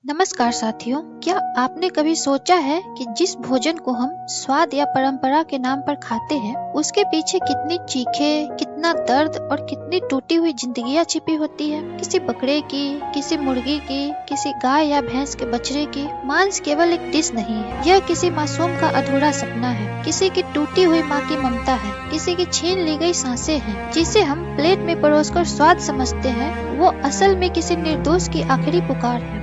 नमस्कार साथियों, क्या आपने कभी सोचा है कि जिस भोजन को हम स्वाद या परंपरा के नाम पर खाते हैं, उसके पीछे कितनी चीखें, कितना दर्द और कितनी टूटी हुई जिंदगियां छिपी होती है। किसी बकरे की, किसी मुर्गी की, किसी गाय या भैंस के बछड़े की मांस केवल एक डिश नहीं है, यह किसी मासूम का अधूरा सपना है, किसी की टूटी हुई माँ की ममता है, किसी की छीन ली गई सांसें हैं। जिसे हम प्लेट में परोसकर स्वाद समझते हैं, वो असल में किसी निर्दोष की आखिरी पुकार है।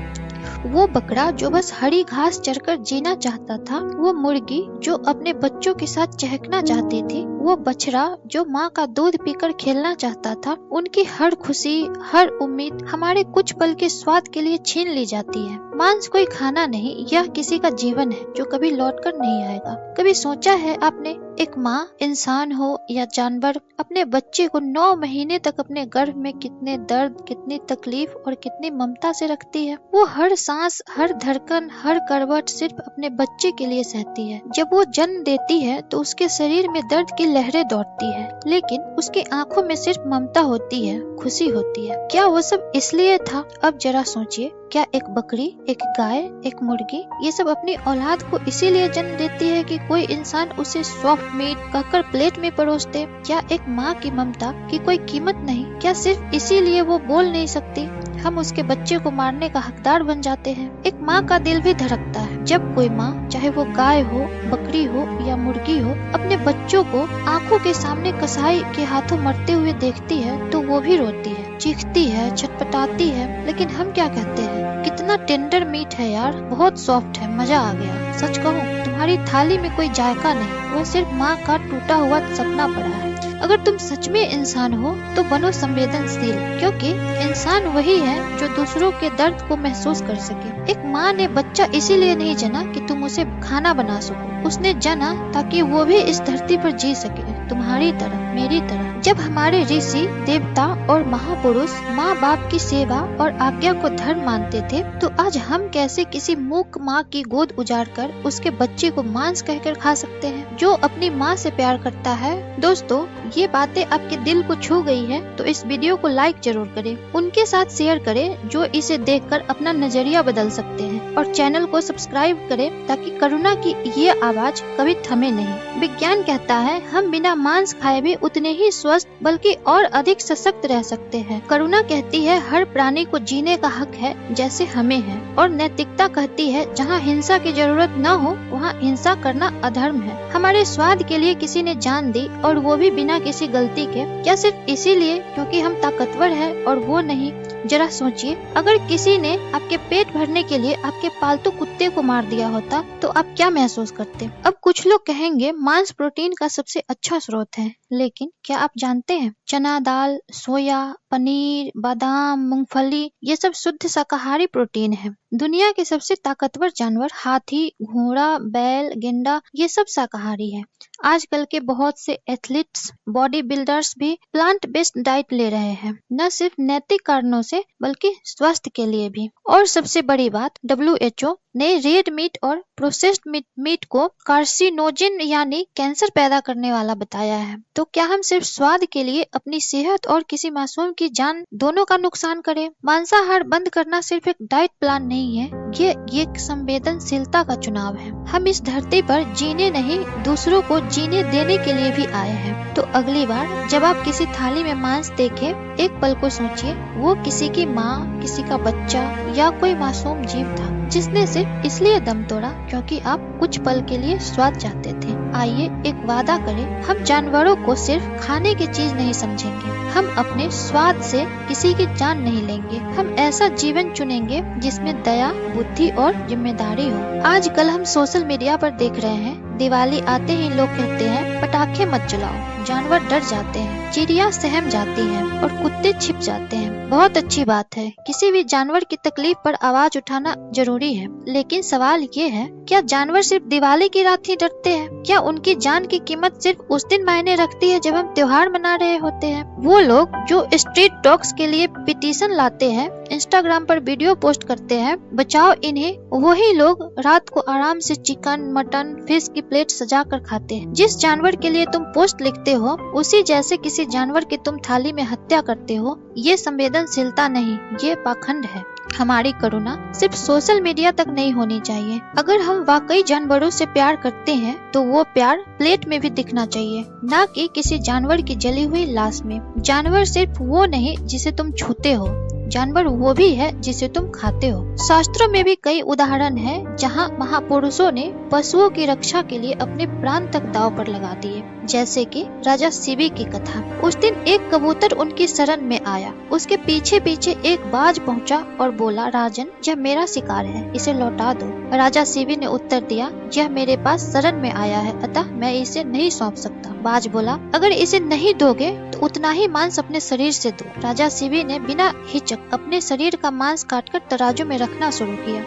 वो बकरा जो बस हरी घास चरकर जीना चाहता था, वो मुर्गी जो अपने बच्चों के साथ चहकना चाहती थी, वो बछड़ा जो माँ का दूध पीकर खेलना चाहता था, उनकी हर खुशी, हर उम्मीद हमारे कुछ पल के स्वाद के लिए छीन ली जाती है। मांस कोई खाना नहीं, यह किसी का जीवन है जो कभी लौटकर नहीं आएगा। कभी सोचा है आपने, एक माँ, इंसान हो या जानवर, अपने बच्चे को 9 महीने तक अपने गर्भ में कितने दर्द, कितनी तकलीफ और कितनी ममता से रखती है। वो हर सांस, हर धड़कन, हर करवट सिर्फ अपने बच्चे के लिए सहती है। जब वो जन्म देती है तो उसके शरीर में दर्द की लहरें दौड़ती है, लेकिन उसकी आंखों में सिर्फ ममता होती है, खुशी होती है। क्या वो सब इसलिए था? अब जरा सोचिए, क्या एक बकरी, एक गाय, एक मुर्गी, ये सब अपनी औलाद को इसीलिए जन्म देती है कि कोई इंसान उसे सॉफ्ट मीट कहकर प्लेट में परोस दे? क्या एक माँ की ममता की कोई कीमत नहीं? क्या सिर्फ इसीलिए वो बोल नहीं सकती, हम उसके बच्चे को मारने का हकदार बन जाते हैं? एक माँ का दिल भी धड़कता है जब कोई माँ, चाहे वो गाय हो, बकरी हो या मुर्गी हो, अपने बच्चों को आंखों के सामने कसाई के हाथों मरते हुए देखती है तो वो भी रोती है, चीखती है, छटपटाती है। लेकिन हम क्या कहते हैं, कितना टेंडर मीट है यार, बहुत सॉफ्ट है, मजा आ गया। सच कहूँ, तुम्हारी थाली में कोई जायका नहीं, वो सिर्फ माँ का टूटा हुआ सपना पड़ा है। अगर तुम सच में इंसान हो तो बनो संवेदनशील, क्योंकि इंसान वही है जो दूसरों के दर्द को महसूस कर सके। एक माँ ने बच्चा इसीलिए नहीं जना कि तुम उसे खाना बना सको, उसने जना ताकि वो भी इस धरती पर जी सके, तुम्हारी तरह, मेरी तरह। जब हमारे ऋषि, देवता और महापुरुष माँ बाप की सेवा और आज्ञा को धर्म मानते थे, तो आज हम कैसे किसी मूक माँ की गोद उजाड़ कर उसके बच्चे को मांस कहकर खा सकते हैं, जो अपनी माँ से प्यार करता है? दोस्तों, ये बातें आपके दिल को छू गई है तो इस वीडियो को लाइक जरूर करें, उनके साथ शेयर करें जो इसे देखकर अपना नजरिया बदल सकते हैं, और चैनल को सब्सक्राइब करें ताकि करुणा की ये आवाज कभी थमे नहीं। विज्ञान कहता है हम बिना मांस खाए भी उतने ही स्वस्थ बल्कि और अधिक सशक्त रह सकते हैं। करुणा कहती है हर प्राणी को जीने का हक है जैसे हमें है, और नैतिकता कहती है जहाँ हिंसा की जरूरत न हो वहाँ हिंसा करना अधर्म है। हमारे स्वाद के लिए किसी ने जान दी, और वो भी बिना किसी गलती के। क्या सिर्फ इसीलिए क्योंकि हम ताकतवर हैं और वो नहीं? जरा सोचिए, अगर किसी ने आपके पेट भरने के लिए आपके पालतू कुत्ते को मार दिया होता तो आप क्या महसूस करते? अब कुछ लोग कहेंगे मांस प्रोटीन का सबसे अच्छा स्रोत है, लेकिन क्या आप जानते हैं चना दाल, सोया, पनीर, बादाम, मूंगफली, ये सब शुद्ध शाकाहारी प्रोटीन है। दुनिया के सबसे ताकतवर जानवर हाथी, घोड़ा, बैल, गेंडा, ये सब शाकाहारी है। आजकल के बहुत से एथलीट्स, बॉडी बिल्डर्स भी प्लांट बेस्ड डाइट ले रहे हैं, न सिर्फ नैतिक कारणों से बल्कि स्वास्थ्य के लिए भी। और सबसे बड़ी बात, WHO ने रेड मीट और प्रोसेस्ड मीट को कार्सिनोजेन यानी कैंसर पैदा करने वाला बताया है। तो क्या हम सिर्फ स्वाद के लिए अपनी सेहत और किसी मासूम की जान दोनों का नुकसान करें? मांसाहार बंद करना सिर्फ एक डाइट प्लान नहीं है, ये एक संवेदनशीलता का चुनाव है। हम इस धरती पर जीने नहीं, दूसरों को जीने देने के लिए भी आए हैं। तो अगली बार जब आप किसी थाली में मांस देखें, एक पल को सोचिए, वो किसी की माँ, किसी का बच्चा या कोई मासूम जीव था जिसने सिर्फ इसलिए दम तोड़ा क्योंकि आप कुछ पल के लिए स्वाद चाहते थे। आइए एक वादा करें, हम जानवरों को सिर्फ खाने की चीज नहीं समझेंगे, हम अपने स्वाद से किसी की जान नहीं लेंगे। हम ऐसा जीवन चुनेंगे जिसमें दया, बुद्धि और जिम्मेदारी हो। आजकल हम सोशल मीडिया पर देख रहे हैं, दिवाली आते ही लोग कहते हैं पटाखे मत जलाओ, जानवर डर जाते हैं, चिड़िया सहम जाती है और कुत्ते छिप जाते हैं। बहुत अच्छी बात है, किसी भी जानवर की तकलीफ पर आवाज उठाना जरूरी है, लेकिन सवाल ये है, क्या जानवर सिर्फ दिवाली की रात ही डरते हैं? क्या उनकी जान की कीमत सिर्फ उस दिन मायने रखती है जब हम त्योहार मना रहे होते हैं? वो लोग जो स्ट्रीट डॉग्स के लिए पिटीशन लाते हैं, इंस्टाग्राम पर वीडियो पोस्ट करते हैं, बचाओ इन्हें, वही लोग रात को आराम से चिकन, मटन, फिश की प्लेट सजा कर खाते हैं। जिस जानवर के लिए तुम पोस्ट लिखते हो, उसी जैसे किसी जानवर की तुम थाली में हत्या करते हो। ये संवेदनशीलता नहीं, ये पाखंड है। हमारी करुणा सिर्फ सोशल मीडिया तक नहीं होनी चाहिए। अगर हम वाकई जानवरों से प्यार करते हैं तो वो प्यार प्लेट में भी दिखना चाहिए, ना कि किसी जानवर की जली हुई लाश में। जानवर सिर्फ वो नहीं जिसे तुम छूते हो, जानवर वो भी है जिसे तुम खाते हो। शास्त्रों में भी कई उदाहरण हैं जहां महापुरुषों ने पशुओं की रक्षा के लिए अपने प्राण तक दांव पर लगा दिए, जैसे कि राजा शिवी की कथा। उस दिन एक कबूतर उनकी शरण में आया। उसके पीछे पीछे एक बाज पहुंचा और बोला, राजन, यह मेरा शिकार है, इसे लौटा दो। राजा शिवी ने उत्तर दिया, यह मेरे पास शरण में आया है, अतः मैं इसे नहीं सौंप सकता। बाज बोला, अगर इसे नहीं दोगे तो उतना ही मांस अपने शरीर से दो। राजा शिवी ने बिना हिचक अपने शरीर का मांस काटकर तराजू में रखना शुरू किया,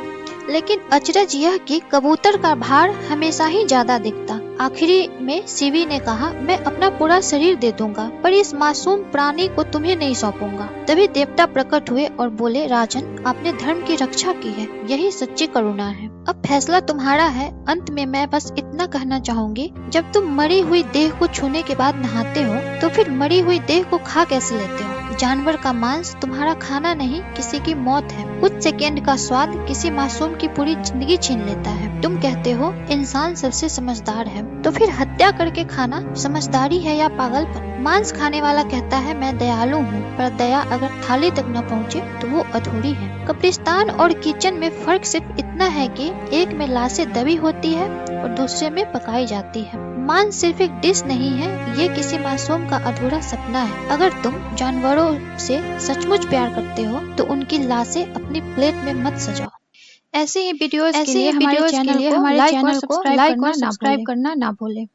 लेकिन अचरज यह कि कबूतर का भार हमेशा ही ज्यादा दिखता। आखिरी में शिवी ने कहा, मैं अपना पूरा शरीर दे दूंगा, पर इस मासूम प्राणी को तुम्हें नहीं सौंपूंगा। तभी देवता प्रकट हुए और बोले, राजन, आपने धर्म की रक्षा की है, यही सच्ची करुणा है। अब फैसला तुम्हारा है। अंत में मैं बस इतना कहना चाहूंगी, जब तुम मरी हुई देह को छूने के बाद नहाते हो तो फिर मरी हुई देह को खा कैसे लेते हो? जानवर का मांस तुम्हारा खाना नहीं, किसी की मौत है। कुछ सेकेंड का स्वाद किसी मासूम की पूरी जिंदगी छीन लेता है। तुम कहते हो इंसान सबसे समझदार है, तो फिर हत्या करके खाना समझदारी है या पागलपन? मांस खाने वाला कहता है मैं दयालु हूँ, पर दया अगर थाली तक न पहुँचे तो वो अधूरी है। कब्रिस्तान और किचन में फर्क सिर्फ इतना है कि एक में लाशें दबी होती है और दूसरे में पकाई जाती है। मांस सिर्फ एक डिश नहीं है, ये किसी मासूम का अधूरा सपना है। अगर तुम जानवरों से सचमुच प्यार करते हो तो उनकी लाशें अपनी प्लेट में मत सजाओ। ऐसे ही वीडियोस के लिए हमारे चैनल को लाइक और सब्सक्राइब करना ना भूलें।